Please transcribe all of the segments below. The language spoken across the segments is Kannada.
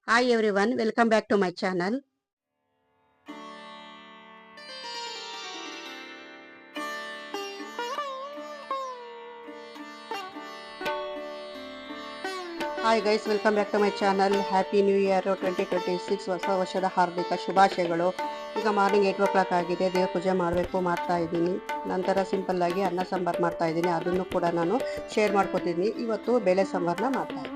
Hi everyone, welcome back to my channel. Hi guys, welcome back to my channel. Happy New Year 2026 ಹೊಸ ವರ್ಷದ ಹಾರ್ದಿಕ ಶುಭಾಶಯಗಳು. ಈಗ ಮಾರ್ನಿಂಗ್ 8 o'clock ಆಗಿದೆ. ದೇವ್ರ ಪೂಜೆ ಮಾಡ್ತಾ ಇದ್ದೀನಿ. ನಂತರ ಸಿಂಪಲ್ ಆಗಿ ಅನ್ನ ಸಾಂಬಾರ್ ಮಾಡ್ತಾ ಇದ್ದೀನಿ. ಅದನ್ನು ಕೂಡ ನಾನು ಶೇರ್ ಮಾಡ್ಕೊತಿದ್ದೀನಿ. ಇವತ್ತು ಬೇಳೆ ಸಾಂಬಾರ್ನ ಮಾಡ್ತಾ ಇದ್ದೀನಿ.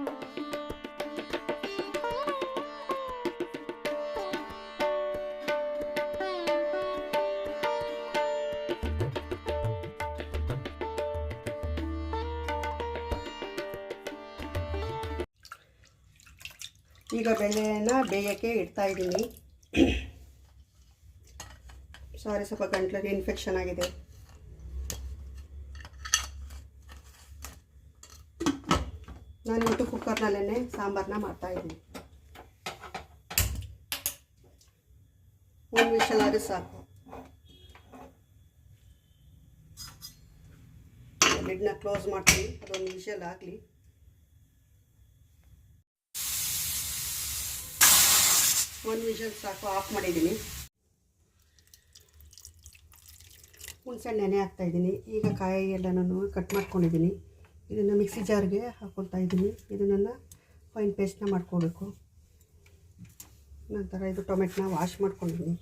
ಈಗ ಬೇಳೆನ ಬೇಯಕ್ಕೆ ಇಡ್ತಾ ಇದ್ದೀನಿ. ಸಾರಿ, ಸ್ವಲ್ಪ ಗಂಟ್ಲಿಗೆ ಇನ್ಫೆಕ್ಷನ್ ಆಗಿದೆ. ನಾನು ಇವತ್ತು ಕುಕ್ಕರ್ನಲ್ಲೇ ಸಾಂಬಾರನ್ನ ಮಾಡ್ತಾ ಇದ್ದೀನಿ. ಒಂದು ವಿಷಲ್ ಆದ್ರೆ ಸಾಕು. ಲಿಡ್ನ ಕ್ಲೋಸ್ ಮಾಡ್ತೀನಿ, ಅದೊಂದು ವಿಷಲ್ ಆಗಲಿ. ಒಂದು ವಿಷಲ್ ಸಾಕು, ಆಫ್ ಮಾಡಿದ್ದೀನಿ. ಹುಣಸೆಹಣ್ಣು ನೆನೆ ಹಾಕ್ತಾಯಿದ್ದೀನಿ. ಈಗ ಕಾಯಿ ಎಲ್ಲನೂ ಕಟ್ ಮಾಡ್ಕೊಂಡಿದ್ದೀನಿ. ಇದನ್ನು ಮಿಕ್ಸಿ ಜಾರ್ಗೆ ಹಾಕ್ಕೊಳ್ತಾ ಇದ್ದೀನಿ. ಇದನ್ನು ಫೈನ್ ಪೇಸ್ಟ್ನ ಮಾಡ್ಕೋಬೇಕು. ನಂತರ ಇದು ಟೊಮೆಟೊನ ವಾಶ್ ಮಾಡ್ಕೊಂಡಿದ್ದೀನಿ.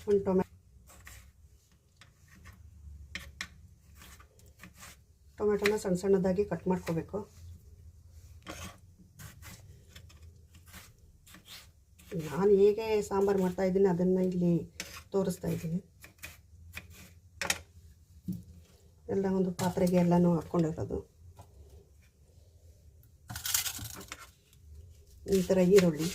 ಒಂದು ಟೊಮೆಟೊನ ಸಣ್ಣ ಸಣ್ಣದಾಗಿ ಕಟ್ ಮಾಡ್ಕೋಬೇಕು. ನಾನು ಹೇಗೆ ಸಾಂಬಾರು ಮಾಡ್ತಾಯಿದ್ದೀನಿ ಅದನ್ನು ಇಲ್ಲಿ ತೋರಿಸ್ತಾ ಇದ್ದೀನಿ. ಎಲ್ಲ ಒಂದು ಪಾತ್ರೆಗೆ ಎಲ್ಲನೂ ಹಾಕ್ಕೊಂಡಿರೋದು. ಈ ಥರ ಈರುಳ್ಳಿ,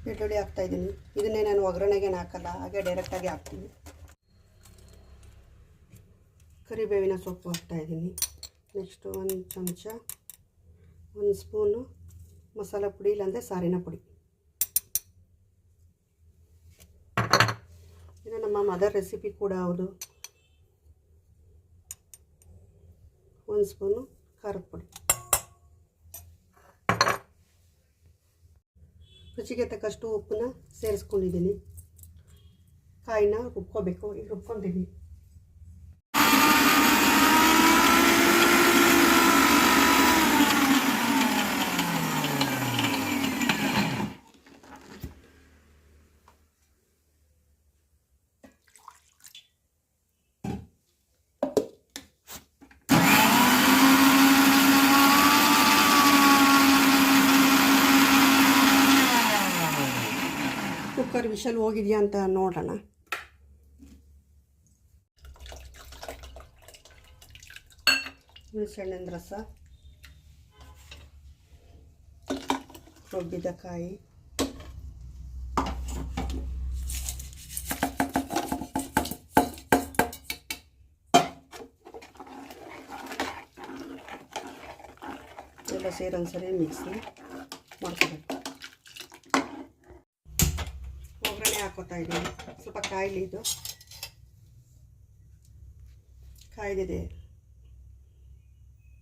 ಬೆಳ್ಳುಳ್ಳಿ ಹಾಕ್ತಾಯಿದ್ದೀನಿ. ಇದನ್ನೇ ನಾನು ಒಗ್ಗರಣೆಗೆ ಹಾಕಲ್ಲ, ಹಾಗೆ ಡೈರೆಕ್ಟಾಗಿ ಹಾಕ್ತೀನಿ. ಕರಿಬೇವಿನ ಸೊಪ್ಪು ಹಾಕ್ತಾಯಿದ್ದೀನಿ. ನೆಕ್ಸ್ಟು ಒಂದು ಚಮಚ, ಒಂದು ಸ್ಪೂನು ಮಸಾಲ ಪುಡಿ, ಇಲ್ಲಾಂದರೆ ಸಾರಿನ ಪುಡಿ. ಇದು ನಮ್ಮ ಮದರ್ ರೆಸಿಪಿ ಕೂಡ ಹೌದು. ಒಂದು ಸ್ಪೂನು ಖಾರದ ಪುಡಿ. ರುಚಿಗೆ ತಕ್ಕಷ್ಟು ಉಪ್ಪನ್ನ ಸೇರಿಸ್ಕೊಂಡಿದ್ದೀನಿ. ಕಾಯಿನ ರುಬ್ಕೋಬೇಕು. ಈಗ ರುಬ್ಕೊಂಡಿದ್ದೀನಿ. ಕುಕ್ಕರ್ ವಿಷಲ್ ಹೋಗಿದೆಯಾ ಅಂತ ನೋಡೋಣ. ಹುಣಸೆಹಣ್ಣಿನ ರಸ, ರುಬ್ಬಿದ ಕಾಯಿ, ಎಲ್ಲ ಸೇರೊಂದ್ಸರಿ ಮಿಕ್ಸಿ ಮಾಡ್ಕೋಬೇಕು. ಒಗ್ಗರಣೆ ಹಾಕೋತಾ ಇದ್ದೀನಿ. ಸ್ವಲ್ಪ ಕಾಯಿಲಿ, ಇದು ಕಾಯ್ದಿದೆ.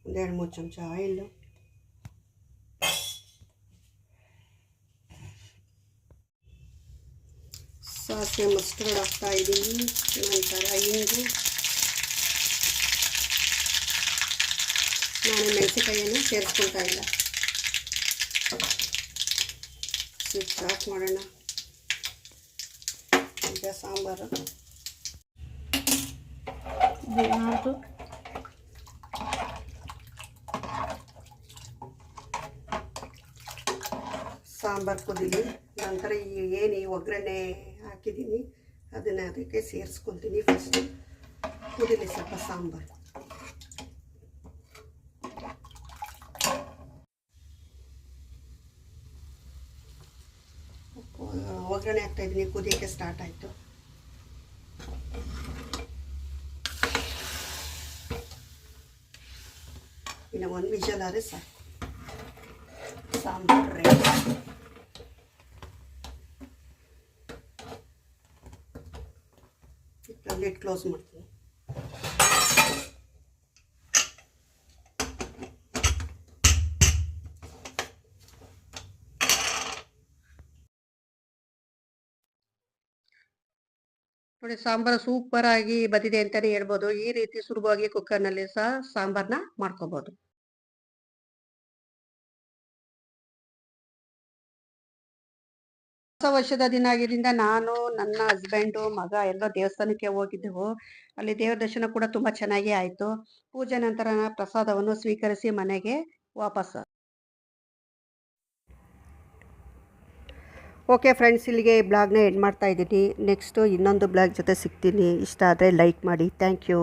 ಒಂದು 2-3 ಚಮಚ ಆಯಿಲು, ಸಾಸಿವೆ ಮಸ್ಟರ್ಡ್ ಹಾಕ್ತಾ ಇದ್ದೀನಿ. ನಂತರ ಇಂಗು, ನಾನು ಮೆಣಸಿನಕಾಯಿಯನ್ನು ಸೇರಿಸ್ಕೊಳ್ತಾ ಇಲ್ಲ. ಸ್ವಿಚ್ ಆಫ್ ಮಾಡೋಣ. ಈಗ ಸಾಂಬಾರು ಸಾಂಬಾರು ಕುದೀಲಿ. ನಂತರ ಏನು ಈ ಒಗ್ಗರಣೆ ಹಾಕಿದ್ದೀನಿ ಅದನ್ನು ಅದಕ್ಕೆ ಸೇರಿಸ್ಕೊತೀನಿ. ಫಸ್ಟ್ ಕುದೀಲಿ ಸ್ವಲ್ಪ ಸಾಂಬಾರು. ಒಗ್ಗರಣೆ ಹಾಕ್ತಾಯಿದ್ದೀನಿ. ಕುದಿಯೋಕ್ಕೆ ಸ್ಟಾರ್ಟ್ ಆಯಿತು. ಇನ್ನು ಒಂದು ವಿಷಲ್ ಆದರೆ ಸಾಕು. ಸಾಂಬಾರು ರೆಡಿ. ಲಿಡ್ ಕ್ಲೋಸ್ ಮಾಡ್ತೀನಿ. ನೋಡಿ, ಸಾಂಬಾರು ಸೂಪರ್ ಆಗಿ ಬಂದಿದೆ ಅಂತಲೇ ಹೇಳ್ಬೋದು. ಈ ರೀತಿ ಸುಲಭವಾಗಿ ಕುಕ್ಕರ್ನಲ್ಲಿ ಸಹ ಸಾಂಬಾರನ್ನ ಮಾಡ್ಕೋಬೋದು. ಹೊಸ ವರ್ಷದ ದಿನ ಆಗಿದ್ದರಿಂದ ನಾನು, ನನ್ನ ಹಸ್ಬೆಂಡು, ಮಗ ಎಲ್ಲ ದೇವಸ್ಥಾನಕ್ಕೆ ಹೋಗಿದ್ದೆವು. ಅಲ್ಲಿ ದೇವರ ದರ್ಶನ ಕೂಡ ತುಂಬ ಚೆನ್ನಾಗೇ ಆಯಿತು. ಪೂಜೆ ನಂತರ ಪ್ರಸಾದವನ್ನು ಸ್ವೀಕರಿಸಿ ಮನೆಗೆ ವಾಪಸ್. ಓಕೆ ಫ್ರೆಂಡ್ಸ್, ಇಲ್ಲಿಗೆ ಈ ಬ್ಲಾಗ್ನ ಎಂಡ್ ಮಾಡ್ತಾ ಇದ್ದೀನಿ. ನೆಕ್ಸ್ಟು ಇನ್ನೊಂದು ಬ್ಲಾಗ್ ಜೊತೆ ಸಿಗ್ತೀನಿ. ಇಷ್ಟ ಆದರೆ ಲೈಕ್ ಮಾಡಿ. Thank you.